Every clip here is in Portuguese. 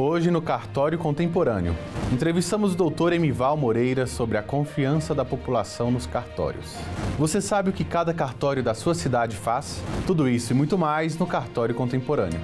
Hoje no Cartório Contemporâneo, entrevistamos o Dr. Emival Moreira sobre a confiança da população nos cartórios. Você sabe o que cada cartório da sua cidade faz? Tudo isso e muito mais no Cartório Contemporâneo.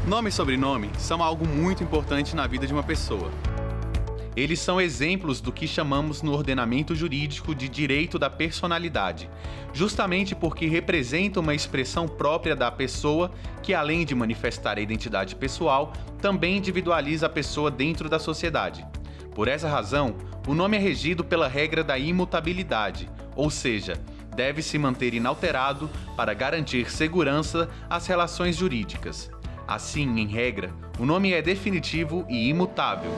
Nome e sobrenome são algo muito importante na vida de uma pessoa. Eles são exemplos do que chamamos no ordenamento jurídico de direito da personalidade, justamente porque representam uma expressão própria da pessoa que, além de manifestar a identidade pessoal, também individualiza a pessoa dentro da sociedade. Por essa razão, o nome é regido pela regra da imutabilidade, ou seja, deve se manter inalterado para garantir segurança às relações jurídicas. Assim, em regra, o nome é definitivo e imutável.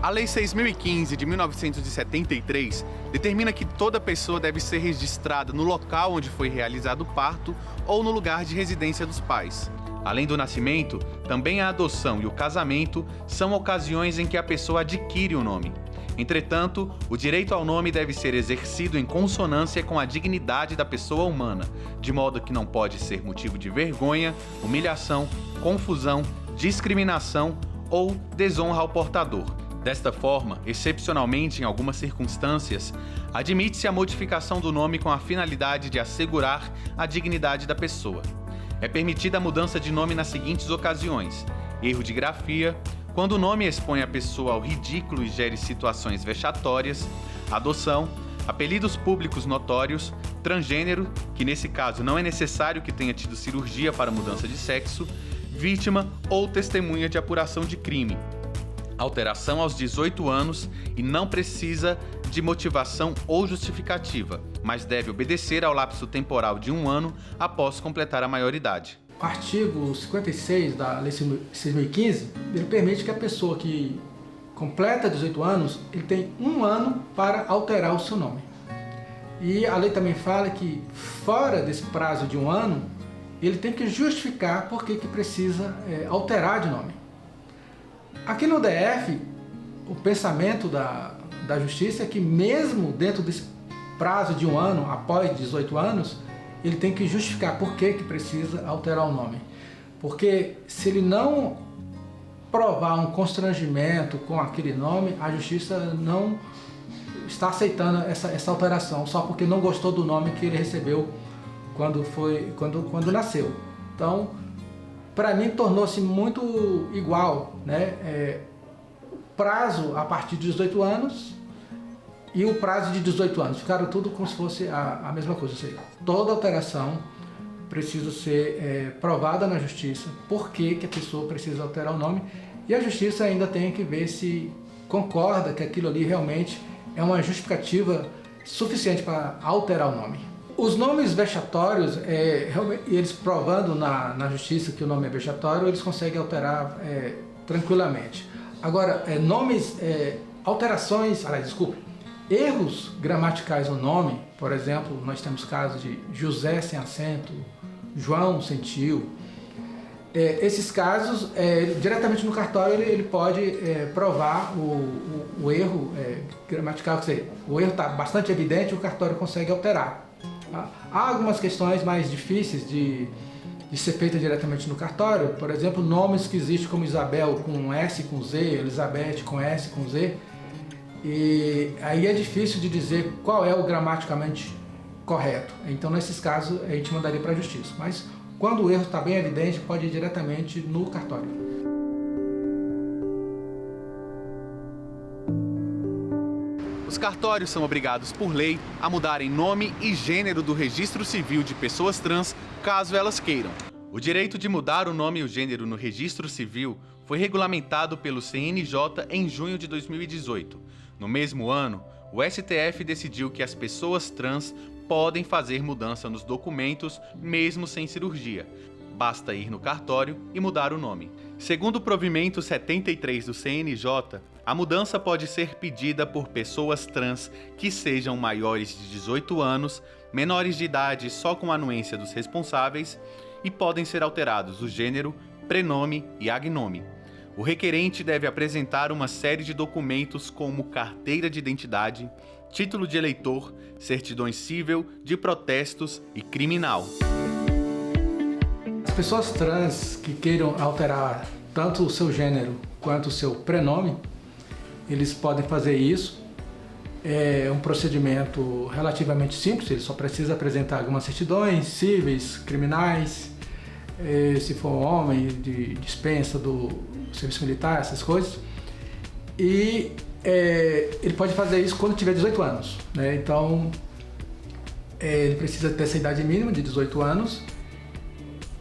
A Lei 6.015 de 1973 determina que toda pessoa deve ser registrada no local onde foi realizado o parto ou no lugar de residência dos pais. Além do nascimento, também a adoção e o casamento são ocasiões em que a pessoa adquire o nome. Entretanto, o direito ao nome deve ser exercido em consonância com a dignidade da pessoa humana, de modo que não pode ser motivo de vergonha, humilhação, confusão, discriminação ou desonra ao portador. Desta forma, excepcionalmente em algumas circunstâncias, admite-se a modificação do nome com a finalidade de assegurar a dignidade da pessoa. É permitida a mudança de nome nas seguintes ocasiões: erro de grafia, quando o nome expõe a pessoa ao ridículo e gere situações vexatórias, adoção, apelidos públicos notórios, transgênero, que nesse caso não é necessário que tenha tido cirurgia para mudança de sexo, vítima ou testemunha de apuração de crime, alteração aos 18 anos e não precisa de motivação ou justificativa, mas deve obedecer ao lapso temporal de 1 ano após completar a maioridade. O artigo 56 da Lei 6.015, ele permite que a pessoa que completa 18 anos, ele tem 1 ano para alterar o seu nome. E a lei também fala que, fora desse prazo de 1 ano, ele tem que justificar por que precisa alterar de nome. Aqui no DF, o pensamento da Justiça é que mesmo dentro desse prazo de 1 ano, após 18 anos, ele tem que justificar por que precisa alterar o nome. Porque se ele não provar um constrangimento com aquele nome, a Justiça não está aceitando essa alteração, só porque não gostou do nome que ele recebeu quando nasceu. Então, para mim, tornou-se muito igual, né? Prazo a partir de 18 anos e o prazo de 18 anos. Ficaram tudo como se fosse a mesma coisa. Ou seja, toda alteração precisa ser provada na Justiça por que a pessoa precisa alterar o nome, e a Justiça ainda tem que ver se concorda que aquilo ali realmente é uma justificativa suficiente para alterar o nome. Os nomes vexatórios, eles provando na Justiça que o nome é vexatório, eles conseguem alterar tranquilamente. Agora, erros gramaticais no nome, por exemplo, nós temos casos de José sem acento, João sem tio. Esses casos, diretamente no cartório, ele pode provar o erro gramatical, quer dizer, o erro está bastante evidente e o cartório consegue alterar. Há algumas questões mais difíceis de ser feita diretamente no cartório, por exemplo, nomes que existem como Isabel com S com Z, Elizabeth com S com Z, e aí é difícil de dizer qual é o gramaticalmente correto. Então, nesses casos, a gente mandaria para a Justiça. Mas quando o erro está bem evidente, pode ir diretamente no cartório. Os cartórios são obrigados por lei a mudarem nome e gênero do registro civil de pessoas trans, caso elas queiram. O direito de mudar o nome e o gênero no registro civil foi regulamentado pelo CNJ em junho de 2018. No mesmo ano, o STF decidiu que as pessoas trans podem fazer mudança nos documentos mesmo sem cirurgia. basta ir no cartório e mudar o nome. Segundo o provimento 73 do CNJ, a mudança pode ser pedida por pessoas trans que sejam maiores de 18 anos, menores de idade só com anuência dos responsáveis, e podem ser alterados o gênero, prenome e agnome. O requerente deve apresentar uma série de documentos como carteira de identidade, título de eleitor, certidão civil, de protestos e criminal. As pessoas trans que queiram alterar tanto o seu gênero quanto o seu prenome, eles podem fazer isso. É um procedimento relativamente simples, ele só precisa apresentar algumas certidões cíveis, criminais, se for homem, de dispensa do serviço militar, essas coisas. E ele pode fazer isso quando tiver 18 anos, né? Então, ele precisa ter essa idade mínima de 18 anos.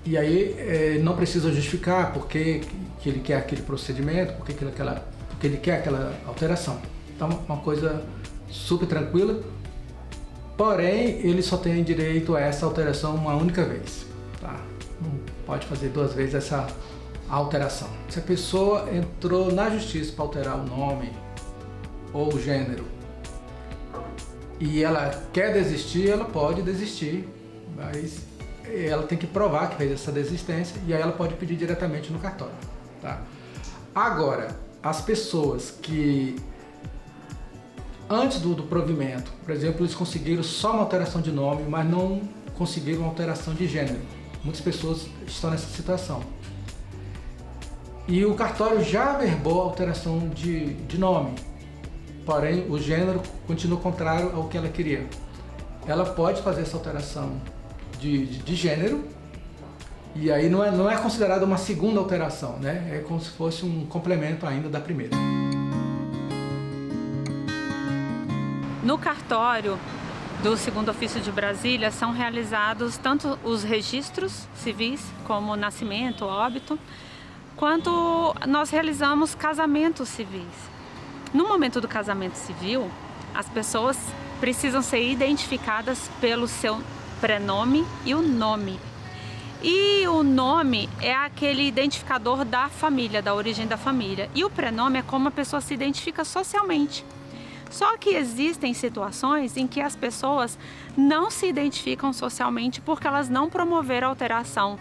E aí não precisa justificar por que ele quer aquele procedimento, porque ele quer aquela alteração. Então, uma coisa super tranquila, porém ele só tem direito a essa alteração uma única vez, tá? Não pode fazer 2 vezes essa alteração. Se a pessoa entrou na justiça para alterar o nome ou o gênero e ela quer desistir, ela pode desistir, mas ela tem que provar que fez essa desistência e aí ela pode pedir diretamente no cartório, tá? Agora, as pessoas que antes do provimento, por exemplo, eles conseguiram só uma alteração de nome, mas não conseguiram uma alteração de gênero. Muitas pessoas estão nessa situação. E o cartório já averbou a alteração de nome, porém o gênero continua contrário ao que ela queria. Ela pode fazer essa alteração de gênero, e aí não é considerada uma segunda alteração, né? É como se fosse um complemento ainda da primeira. No cartório do Segundo Ofício de Brasília são realizados tanto os registros civis, como nascimento, óbito, quanto nós realizamos casamentos civis. No momento do casamento civil, as pessoas precisam ser identificadas pelo seu prenome e o nome. E o nome é aquele identificador da família, da origem da família. E o prenome é como a pessoa se identifica socialmente. Só que existem situações em que as pessoas não se identificam socialmente porque elas não promoveram a alteração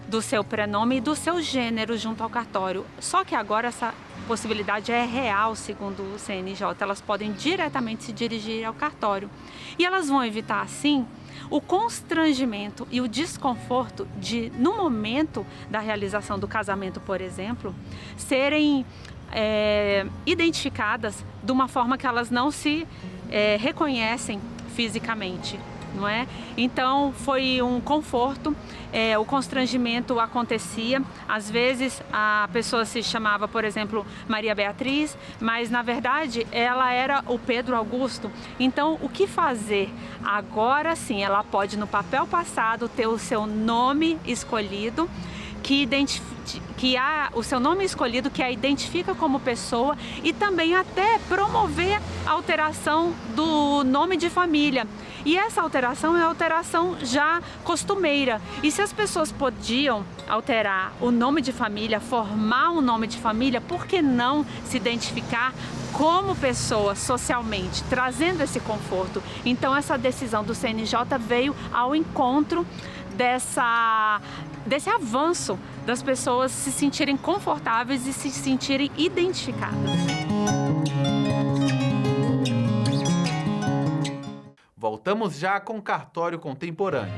do seu prenome e do seu gênero junto ao cartório. Só que agora essa possibilidade é real, segundo o CNJ. Elas podem diretamente se dirigir ao cartório. E elas vão evitar, assim, o constrangimento e o desconforto de, no momento da realização do casamento, por exemplo, serem identificadas de uma forma que elas não se reconhecem fisicamente, não é? Então foi um conforto, o constrangimento acontecia, às vezes a pessoa se chamava, por exemplo, Maria Beatriz, mas na verdade ela era o Pedro Augusto. Então o que fazer? Agora sim, ela pode no papel passado ter o seu nome escolhido, que há o seu nome escolhido, que a identifica como pessoa, e também até promover a alteração do nome de família. E essa alteração é a alteração já costumeira. E se as pessoas podiam alterar o nome de família, formar um nome de família, por que não se identificar como pessoa socialmente, trazendo esse conforto? Então essa decisão do CNJ veio ao encontro desse avanço das pessoas se sentirem confortáveis e se sentirem identificadas. Voltamos já com o cartório contemporâneo.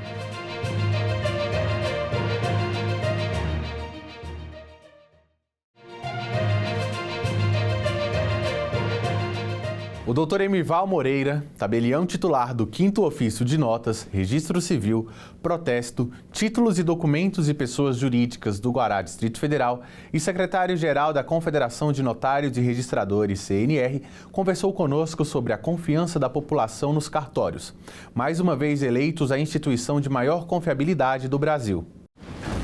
O Dr. Emival Moreira, tabelião titular do 5º Ofício de Notas, Registro Civil, Protesto, Títulos e Documentos e Pessoas Jurídicas do Guará Distrito Federal e secretário-geral da Confederação de Notários e Registradores, CNR, conversou conosco sobre a confiança da população nos cartórios, mais uma vez eleitos a instituição de maior confiabilidade do Brasil.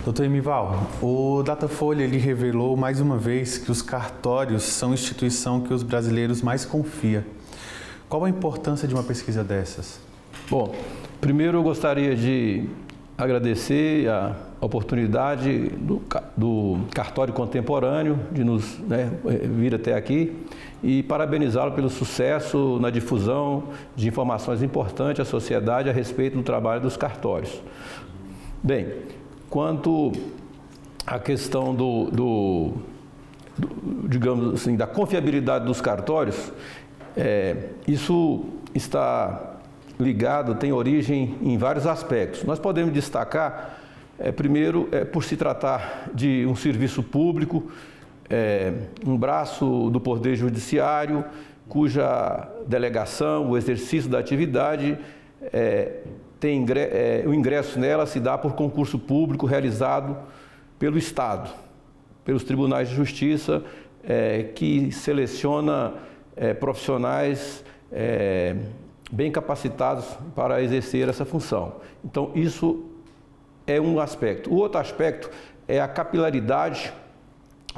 Doutor Emival, o Datafolha revelou mais uma vez que os cartórios são a instituição que os brasileiros mais confiam. Qual a importância de uma pesquisa dessas? Bom, primeiro eu gostaria de agradecer a oportunidade do Cartório Contemporâneo de nos vir até aqui e parabenizá-lo pelo sucesso na difusão de informações importantes à sociedade a respeito do trabalho dos cartórios. Bem, quanto à questão digamos assim, da confiabilidade dos cartórios, isso está ligado, tem origem em vários aspectos. Nós podemos destacar, primeiro, por se tratar de um serviço público, um braço do Poder Judiciário, cuja delegação, o exercício da atividade, o ingresso nela se dá por concurso público realizado pelo Estado, pelos tribunais de justiça, que seleciona profissionais bem capacitados para exercer essa função. Então, isso é um aspecto. O outro aspecto é a capilaridade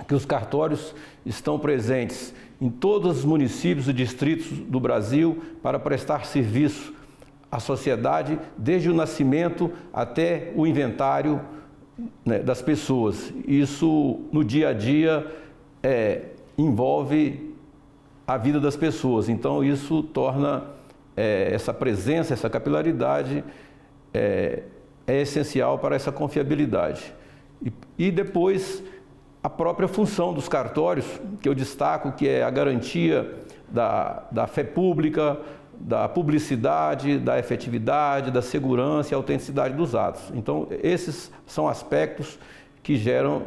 que os cartórios estão presentes em todos os municípios e distritos do Brasil para prestar serviço à sociedade, desde o nascimento até o inventário, né, das pessoas. Isso, no dia a dia, envolve a vida das pessoas. Então, isso torna essa presença, essa capilaridade é essencial para essa confiabilidade. E depois, a própria função dos cartórios, que eu destaco, que é a garantia da fé pública, da publicidade, da efetividade, da segurança e autenticidade dos atos. Então, esses são aspectos que geram,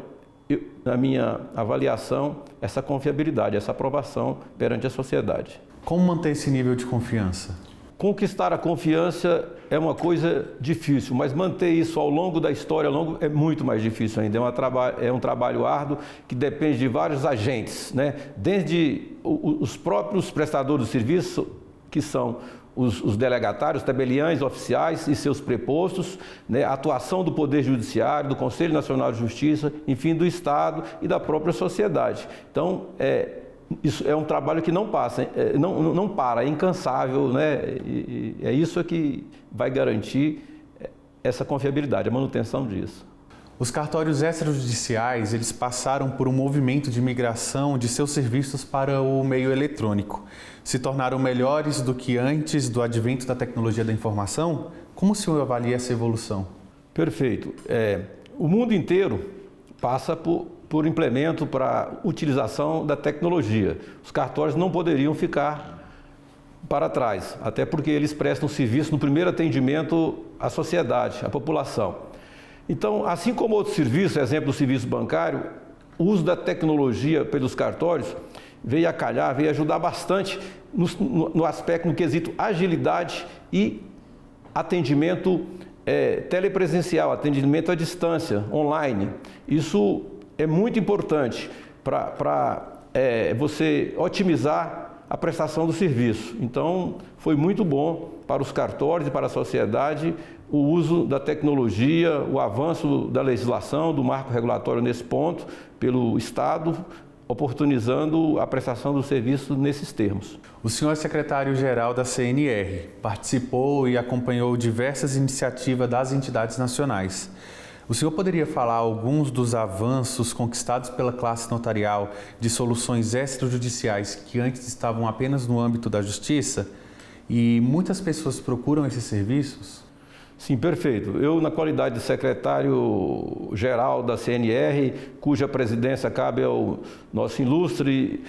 na minha avaliação, essa confiabilidade, essa aprovação perante a sociedade. Como manter esse nível de confiança? Conquistar a confiança é uma coisa difícil, mas manter isso ao longo da história é muito mais difícil ainda. É um trabalho árduo que depende de vários agentes, né? Desde os próprios prestadores de serviço, que são os delegatários, tabeliães, oficiais e seus prepostos, né? A atuação do Poder Judiciário, do Conselho Nacional de Justiça, enfim, do Estado e da própria sociedade. Então, isso é um trabalho que não passa, não para, é incansável, né? E é isso que vai garantir essa confiabilidade, a manutenção disso. Os cartórios extrajudiciais, eles passaram por um movimento de migração de seus serviços para o meio eletrônico. Se tornaram melhores do que antes do advento da tecnologia da informação? Como o senhor avalia essa evolução? Perfeito. O mundo inteiro passa por implemento para utilização da tecnologia. Os cartórios não poderiam ficar para trás, até porque eles prestam serviço no primeiro atendimento à sociedade, à população. Então, assim como outros serviços, exemplo do serviço bancário, o uso da tecnologia pelos cartórios veio a calhar, veio ajudar bastante no aspecto, no quesito agilidade e atendimento telepresencial, atendimento à distância, online. Isso é muito importante para você otimizar a prestação do serviço. Então, foi muito bom para os cartórios e para a sociedade o uso da tecnologia, o avanço da legislação, do marco regulatório nesse ponto, pelo Estado, oportunizando a prestação do serviço nesses termos. O senhor é secretário-geral da CNR, participou e acompanhou diversas iniciativas das entidades nacionais. O senhor poderia falar alguns dos avanços conquistados pela classe notarial de soluções extrajudiciais que antes estavam apenas no âmbito da justiça e muitas pessoas procuram esses serviços? Sim, perfeito. Eu, na qualidade de secretário-geral da CNR, cuja presidência cabe ao nosso ilustre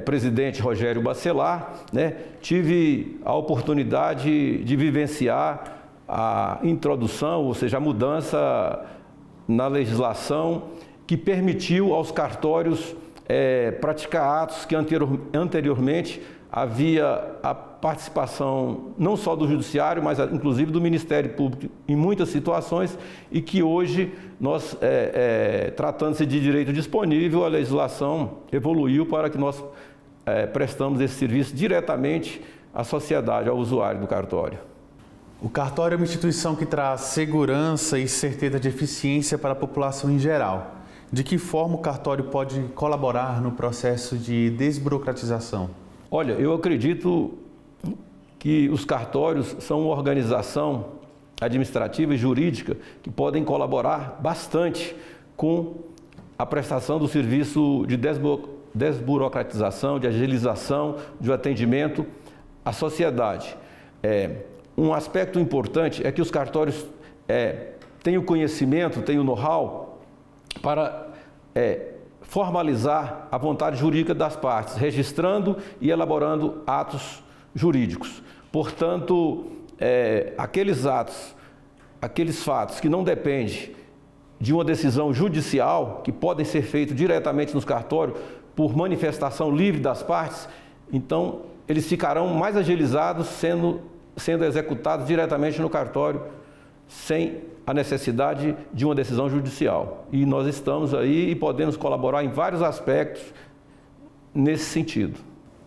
presidente Rogério Bacelar, né, tive a oportunidade de vivenciar a introdução, ou seja, a mudança na legislação que permitiu aos cartórios praticar atos que anteriormente havia a participação não só do Judiciário, mas inclusive do Ministério Público em muitas situações e que hoje nós, tratando-se de direito disponível, a legislação evoluiu para que nós prestamos esse serviço diretamente à sociedade, ao usuário do cartório. O cartório é uma instituição que traz segurança e certeza de eficiência para a população em geral. De que forma o cartório pode colaborar no processo de desburocratização? Olha, eu acredito que os cartórios são uma organização administrativa e jurídica que podem colaborar bastante com a prestação do serviço de desburocratização, de agilização, de atendimento à sociedade. Um aspecto importante é que os cartórios têm o conhecimento, têm o know-how para formalizar a vontade jurídica das partes, registrando e elaborando atos jurídicos. Portanto, aqueles fatos que não dependem de uma decisão judicial, que podem ser feitos diretamente nos cartórios por manifestação livre das partes, então eles ficarão mais agilizados sendo executados diretamente no cartório, sem a necessidade de uma decisão judicial. E nós estamos aí e podemos colaborar em vários aspectos nesse sentido.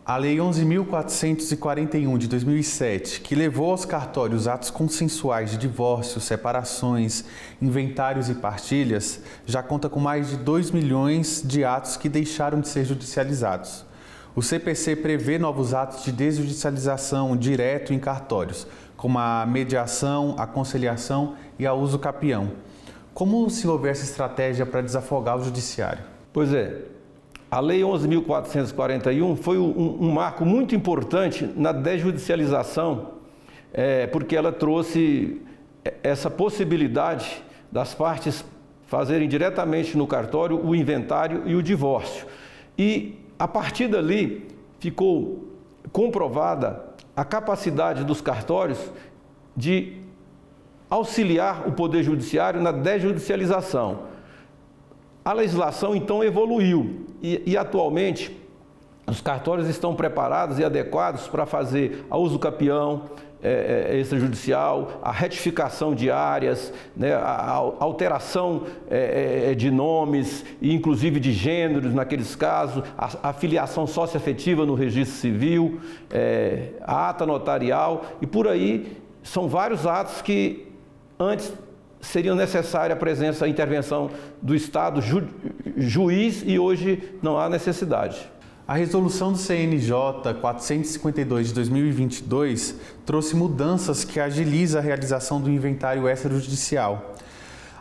A Lei 11.441 de 2007, que levou aos cartórios atos consensuais de divórcio, separações, inventários e partilhas, já conta com mais de 2 milhões de atos que deixaram de ser judicializados. O CPC prevê novos atos de desjudicialização direto em cartórios, como a mediação, a conciliação e a uso capião. Como se houver essa estratégia para desafogar o judiciário? Pois é, a Lei 11.441 foi um marco muito importante na desjudicialização, porque ela trouxe essa possibilidade das partes fazerem diretamente no cartório o inventário e o divórcio. E, a partir dali, ficou comprovada a capacidade dos cartórios de auxiliar o Poder Judiciário na desjudicialização. A legislação, então, evoluiu e atualmente os cartórios estão preparados e adequados para fazer a uso capião extrajudicial, a retificação de áreas, né, a alteração de nomes e inclusive de gêneros naqueles casos, a filiação socioafetiva no registro civil, a ata notarial e por aí são vários atos que antes seriam necessária a presença, a intervenção do Estado juiz e hoje não há necessidade. A resolução do CNJ 452 de 2022 trouxe mudanças que agilizam a realização do inventário extrajudicial.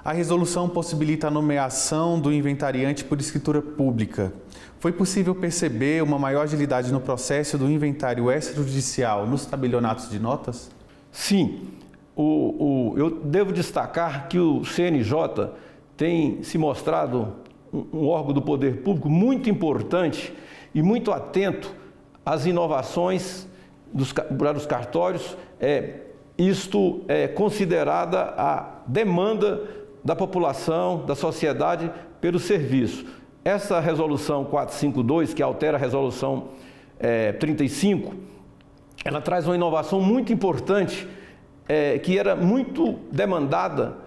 A resolução possibilita a nomeação do inventariante por escritura pública. Foi possível perceber uma maior agilidade no processo do inventário extrajudicial nos tabelionatos de notas? Sim. Eu devo destacar que o CNJ tem se mostrado um órgão do poder público muito importante e muito atento às inovações dos cartórios, isto é considerada a demanda da população, da sociedade, pelo serviço. Essa resolução 452, que altera a resolução 35, ela traz uma inovação muito importante, que era muito demandada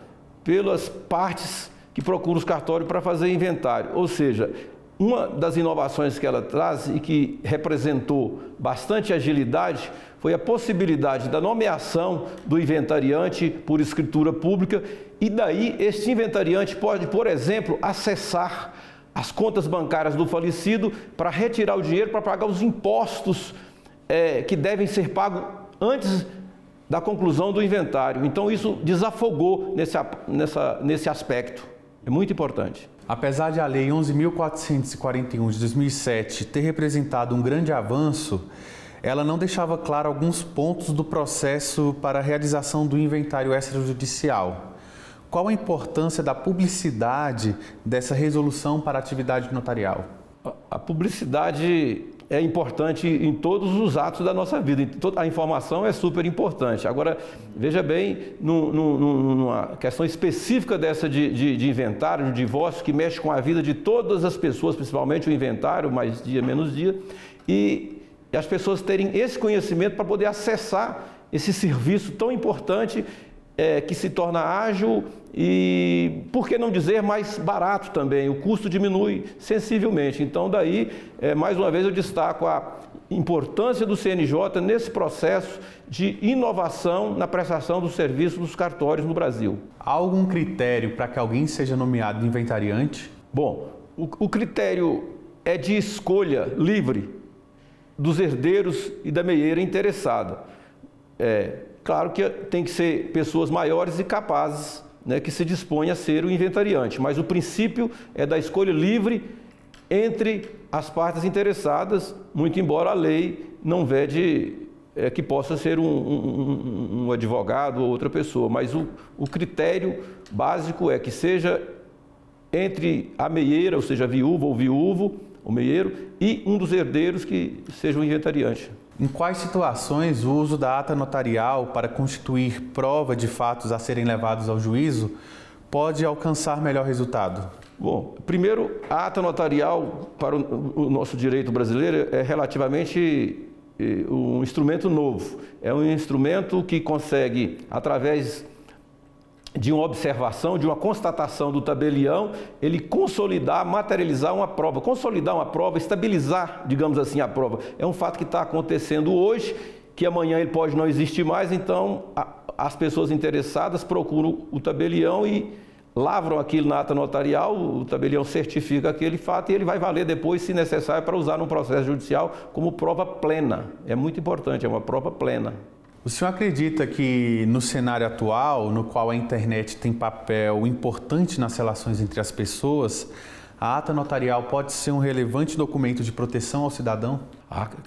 pelas partes que procuram os cartórios para fazer inventário, ou seja, uma das inovações que ela traz e que representou bastante agilidade foi a possibilidade da nomeação do inventariante por escritura pública e daí este inventariante pode, por exemplo, acessar as contas bancárias do falecido para retirar o dinheiro para pagar os impostos que devem ser pagos antes da conclusão do inventário. Então isso desafogou nesse aspecto. É muito importante. Apesar de a Lei 11.441 de 2007 ter representado um grande avanço, ela não deixava claro alguns pontos do processo para a realização do inventário extrajudicial. Qual a importância da publicidade dessa resolução para a atividade notarial? A publicidade é importante em todos os atos da nossa vida. A informação é super importante. Agora, veja bem, numa questão específica dessa de inventário, de divórcio, que mexe com a vida de todas as pessoas, principalmente o inventário, mais dia, menos dia, e as pessoas terem esse conhecimento para poder acessar esse serviço tão importante que se torna ágil e, por que não dizer, mais barato também. O custo diminui sensivelmente. Então, daí, mais uma vez, eu destaco a importância do CNJ nesse processo de inovação na prestação do serviço dos cartórios no Brasil. Há algum critério para que alguém seja nomeado inventariante? Bom, o critério é de escolha livre dos herdeiros e da meieira interessada. Claro que tem que ser pessoas maiores e capazes, né, que se dispõem a ser o inventariante, mas o princípio é da escolha livre entre as partes interessadas, muito embora a lei não vede que possa ser um advogado ou outra pessoa, mas o critério básico é que seja entre a meieira, ou seja, a viúva ou viúvo, o meieiro, e um dos herdeiros que seja o inventariante. Em quais situações o uso da ata notarial para constituir prova de fatos a serem levados ao juízo pode alcançar melhor resultado? Bom, primeiro, a ata notarial para o nosso direito brasileiro é relativamente um instrumento novo. É um instrumento que consegue, através de uma observação, de uma constatação do tabelião, ele consolidar, materializar uma prova, consolidar uma prova, estabilizar, digamos assim, a prova. É um fato que está acontecendo hoje, que amanhã ele pode não existir mais, então as pessoas interessadas procuram o tabelião e lavram aquilo na ata notarial, o tabelião certifica aquele fato e ele vai valer depois, se necessário, para usar num processo judicial como prova plena. É muito importante, é uma prova plena. O senhor acredita que no cenário atual, no qual a internet tem papel importante nas relações entre as pessoas, a ata notarial pode ser um relevante documento de proteção ao cidadão?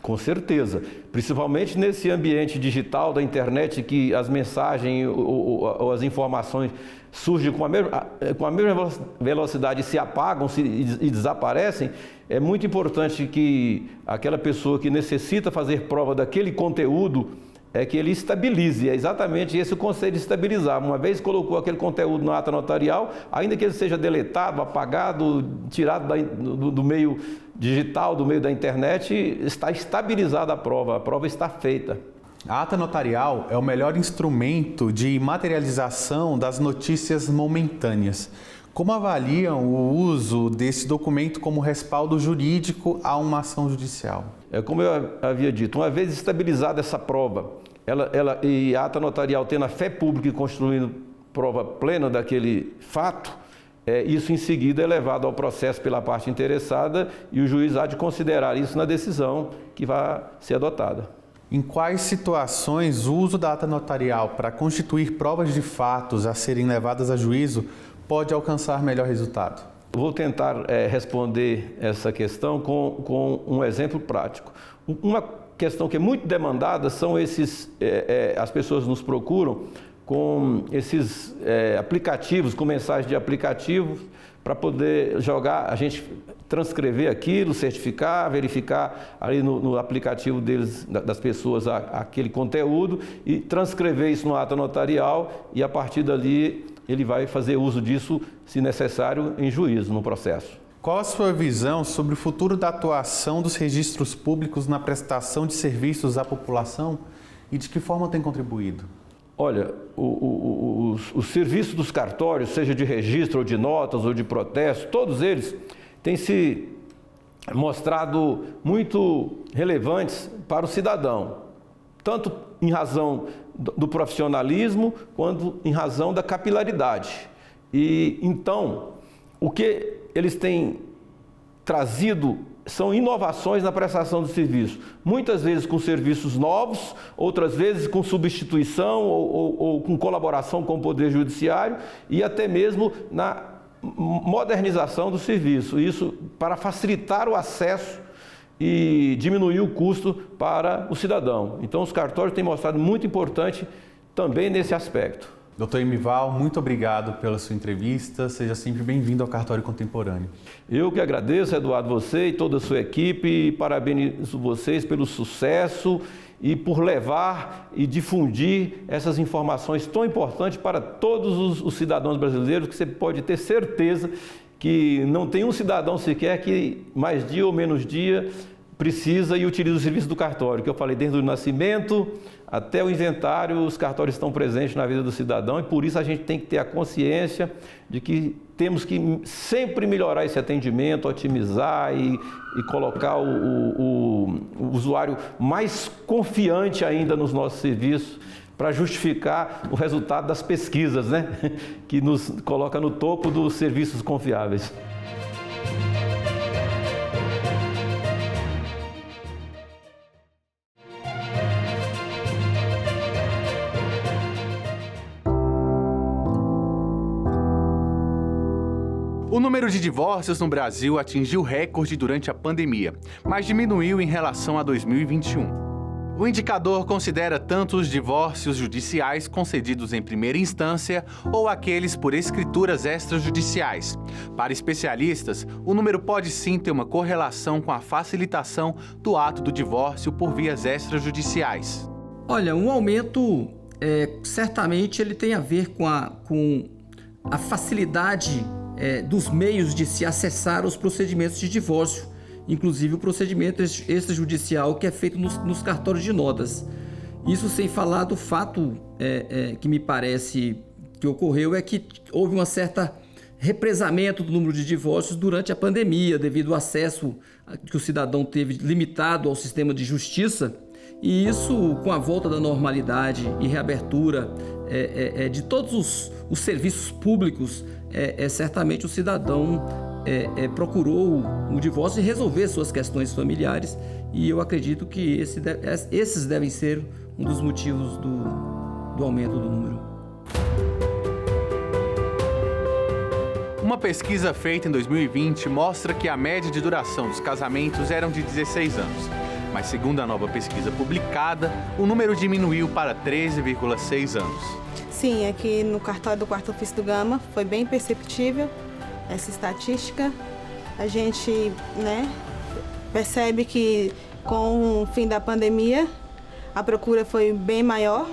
Com certeza, principalmente nesse ambiente digital da internet, que as mensagens ou as informações surgem com a mesma velocidade, se apagam e desaparecem. É muito importante que aquela pessoa que necessita fazer prova daquele conteúdo que ele estabilize. É exatamente esse o conceito de estabilizar. Uma vez colocou aquele conteúdo na ata notarial, ainda que ele seja deletado, apagado, tirado do meio digital, do meio da internet, está estabilizada a prova está feita. A ata notarial é o melhor instrumento de materialização das notícias momentâneas. Como avaliam o uso desse documento como respaldo jurídico a uma ação judicial? Como eu havia dito, uma vez estabilizada essa prova, e a ata notarial tendo a fé pública e constituindo prova plena daquele fato, isso em seguida é levado ao processo pela parte interessada e o juiz há de considerar isso na decisão que vai ser adotada. Em quais situações o uso da ata notarial para constituir provas de fatos a serem levadas a juízo pode alcançar melhor resultado? Vou tentar responder essa questão com um exemplo prático. Uma questão que é muito demandada são as pessoas nos procuram com esses aplicativos, com mensagens de aplicativos, para poder jogar, a gente transcrever aquilo, certificar, verificar ali no aplicativo deles, das pessoas, aquele conteúdo e transcrever isso no ata notarial e a partir dali ele vai fazer uso disso, se necessário, em juízo, no processo. Qual a sua visão sobre o futuro da atuação dos registros públicos na prestação de serviços à população e de que forma tem contribuído? Olha, os serviços dos cartórios, seja de registro ou de notas ou de protesto, todos eles têm se mostrado muito relevantes para o cidadão, tanto em razão do profissionalismo quanto em razão da capilaridade. E então, o que eles têm trazido são inovações na prestação do serviço, muitas vezes com serviços novos, outras vezes com substituição ou com colaboração com o Poder Judiciário e até mesmo na modernização do serviço, isso para facilitar o acesso e diminuir o custo para o cidadão. Então os cartórios têm mostrado muito importante também nesse aspecto. Dr. Imival, muito obrigado pela sua entrevista. Seja sempre bem-vindo ao Cartório Contemporâneo. Eu que agradeço, Eduardo, você e toda a sua equipe, e parabenizo vocês pelo sucesso e por levar e difundir essas informações tão importantes para todos os cidadãos brasileiros, que você pode ter certeza que não tem um cidadão sequer que mais dia ou menos dia precisa e utiliza o serviço do cartório, que eu falei desde o nascimento até o inventário, os cartórios estão presentes na vida do cidadão e por isso a gente tem que ter a consciência de que temos que sempre melhorar esse atendimento, otimizar e colocar o usuário mais confiante ainda nos nossos serviços para justificar o resultado das pesquisas, né? Que nos coloca no topo dos serviços confiáveis. número de divórcios no Brasil atingiu recorde durante a pandemia, mas diminuiu em relação a 2021. O indicador considera tanto os divórcios judiciais concedidos em primeira instância ou aqueles por escrituras extrajudiciais. Para especialistas, o número pode sim ter uma correlação com a facilitação do ato do divórcio por vias extrajudiciais. Olha, um aumento, certamente ele tem a ver com a facilidade dos meios de se acessar os procedimentos de divórcio, inclusive o procedimento extrajudicial que é feito nos cartórios de notas. Isso sem falar do fato que me parece que ocorreu, é que houve uma certa represamento do número de divórcios durante a pandemia, devido ao acesso que o cidadão teve limitado ao sistema de justiça, e isso, com a volta da normalidade e reabertura de todos os serviços públicos, certamente o cidadão procurou o divórcio e resolver suas questões familiares, e eu acredito que esses devem ser um dos motivos do aumento do número. Uma pesquisa feita em 2020 mostra que a média de duração dos casamentos eram de 16 anos, mas segundo a nova pesquisa publicada, o número diminuiu para 13,6 anos. Sim, aqui no cartório do 4º Ofício do Gama foi bem perceptível essa estatística. A gente, percebe que com o fim da pandemia a procura foi bem maior.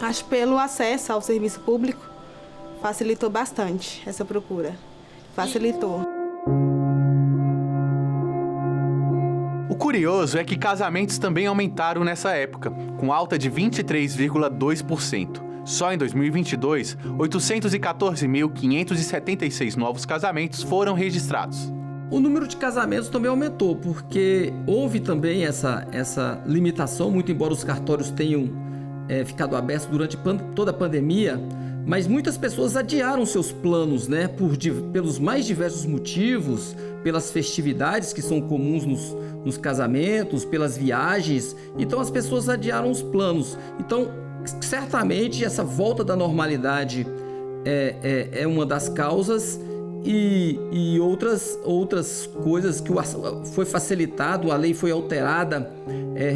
Acho que pelo acesso ao serviço público facilitou bastante essa procura. Facilitou. O curioso é que casamentos também aumentaram nessa época, com alta de 23,2%. Só em 2022, 814.576 novos casamentos foram registrados. O número de casamentos também aumentou, porque houve também essa limitação, muito embora os cartórios tenham ficado abertos durante toda a pandemia, mas muitas pessoas adiaram seus planos, pelos mais diversos motivos, pelas festividades que são comuns nos casamentos, pelas viagens. Então as pessoas adiaram os planos. Então, certamente essa volta da normalidade é uma das causas, e outras coisas que foi facilitado, a lei foi alterada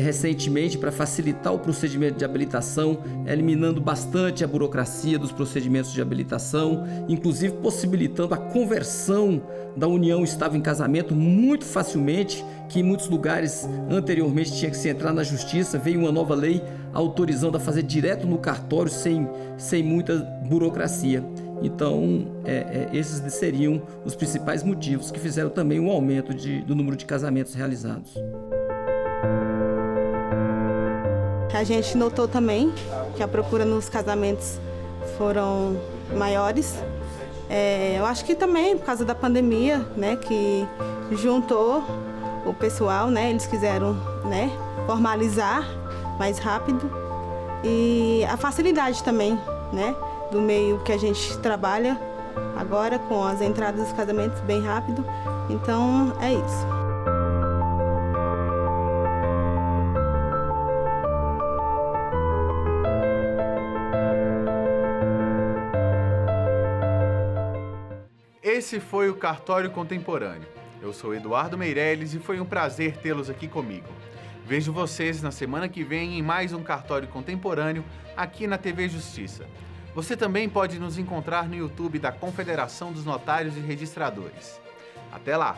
recentemente para facilitar o procedimento de habilitação, eliminando bastante a burocracia dos procedimentos de habilitação, inclusive possibilitando a conversão da união estável em casamento muito facilmente, que em muitos lugares anteriormente tinha que se entrar na justiça. Veio uma nova lei autorizando a fazer direto no cartório sem muita burocracia. Então, esses seriam os principais motivos que fizeram também um aumento do número de casamentos realizados. A gente notou também que a procura nos casamentos foram maiores. Eu acho que também por causa da pandemia, que juntou o pessoal, eles quiseram, formalizar mais rápido, e a facilidade também, do meio que a gente trabalha agora, com as entradas dos casamentos bem rápido. Então, é isso. Esse foi o Cartório Contemporâneo. Eu sou Eduardo Meirelles e foi um prazer tê-los aqui comigo. Vejo vocês na semana que vem em mais um Cartório Contemporâneo aqui na TV Justiça. Você também pode nos encontrar no YouTube da Confederação dos Notários e Registradores. Até lá!